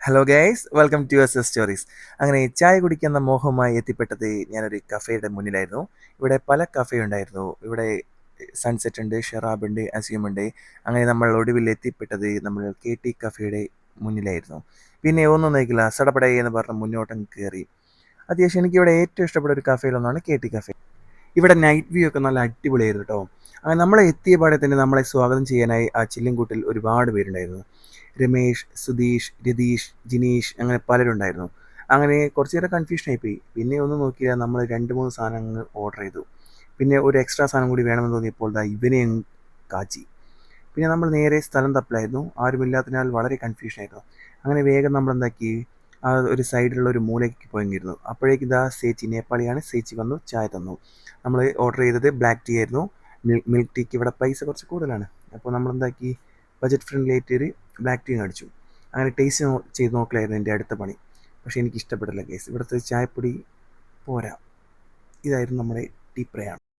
Hello guys, welcome to S S stories. അങ്ങനെ ചായ കുടിക്കുന്ന മോഹമായി എത്തിപ്പെട്ടത് ഞാനൊരു കഫേയുടെ മുന്നിലായിരുന്നു. ഇവിടെ പല കഫേ ഉണ്ടായിരുന്നു. ഇവിടെ സൺസെറ്റ് ഉണ്ട്, ഷെറാബ് ഉണ്ട്, അസ്യൂം ഉണ്ട്. അങ്ങനെ നമ്മൾ ഒടുവിൽ എത്തിപ്പെട്ടത് നമ്മൾ കെ ടി കഫേയുടെ മുന്നിലായിരുന്നു. പിന്നെ ഒന്നും നോക്കില്ല, സടപടേ എന്ന് പറഞ്ഞ് മുന്നോട്ടം കയറി. അത്യാവശ്യം എനിക്കിവിടെ ഏറ്റവും ഇഷ്ടപ്പെട്ട ഒരു കഫേയിലൊന്നാണ് കെ ടി കഫേ. ഇവിടെ നൈറ്റ് വ്യൂ ഒക്കെ നല്ല അടിപൊളിയായിരുന്നു കേട്ടോ. അങ്ങനെ നമ്മളെ എത്തിയ പാടെ തന്നെ നമ്മളെ സ്വാഗതം ചെയ്യാനായി ആ ചില്ലിൻകൂട്ടിൽ ഒരുപാട് പേരുണ്ടായിരുന്നു. രമേഷ്, സുധീഷ്, രതീഷ്, ജിനീഷ് അങ്ങനെ പലരുണ്ടായിരുന്നു. അങ്ങനെ കുറച്ച് നേരം കൺഫ്യൂഷൻ ആയിപ്പോയി. പിന്നെ ഒന്നും നോക്കിയില്ല, നമ്മൾ 2-3 സാധനങ്ങൾ ഓർഡർ ചെയ്തു. പിന്നെ ഒരു എക്സ്ട്രാ സാധനം കൂടി വേണമെന്ന് തോന്നിയപ്പോൾ ഇവനെയും കാച്ചി. പിന്നെ നമ്മൾ നേരെ സ്ഥലം തപ്പിലായിരുന്നു. ആരുമില്ലാത്തതിനാൽ വളരെ കൺഫ്യൂഷൻ ആയിരുന്നു. അങ്ങനെ വേഗം നമ്മൾ എന്താക്കി, ആ ഒരു സൈഡിലുള്ള ഒരു മൂലയ്ക്ക് പോയിരുന്നു. അപ്പോഴേക്ക് സേച്ചി, നേപ്പാളിയാണ്, സേച്ചി വന്നു, ചായ തന്നു. നമ്മൾ ഓർഡർ ചെയ്തത് ബ്ലാക്ക് ടീ ആയിരുന്നു. മിൽക്ക് ടീക്ക് ഇവിടെ പൈസ കുറച്ച് കൂടുതലാണ്. അപ്പോൾ നമ്മൾ എന്താക്കി, ബജറ്റ് ഫ്രണ്ട്ലി ആയിട്ട് ഒരു ബ്ലാക്ക് ടീ അടിച്ചു. അങ്ങനെ ടേസ്റ്റ് ചെയ്ത് നോക്കലായിരുന്നു എൻ്റെ അടുത്ത പണി. പക്ഷേ എനിക്ക് ഇഷ്ടപ്പെട്ടില്ല കേസ്. ഇവിടുത്തെ ചായപ്പൊടി പോരാ. ഇതായിരുന്നു നമ്മുടെ ടീ പ്രയാണം.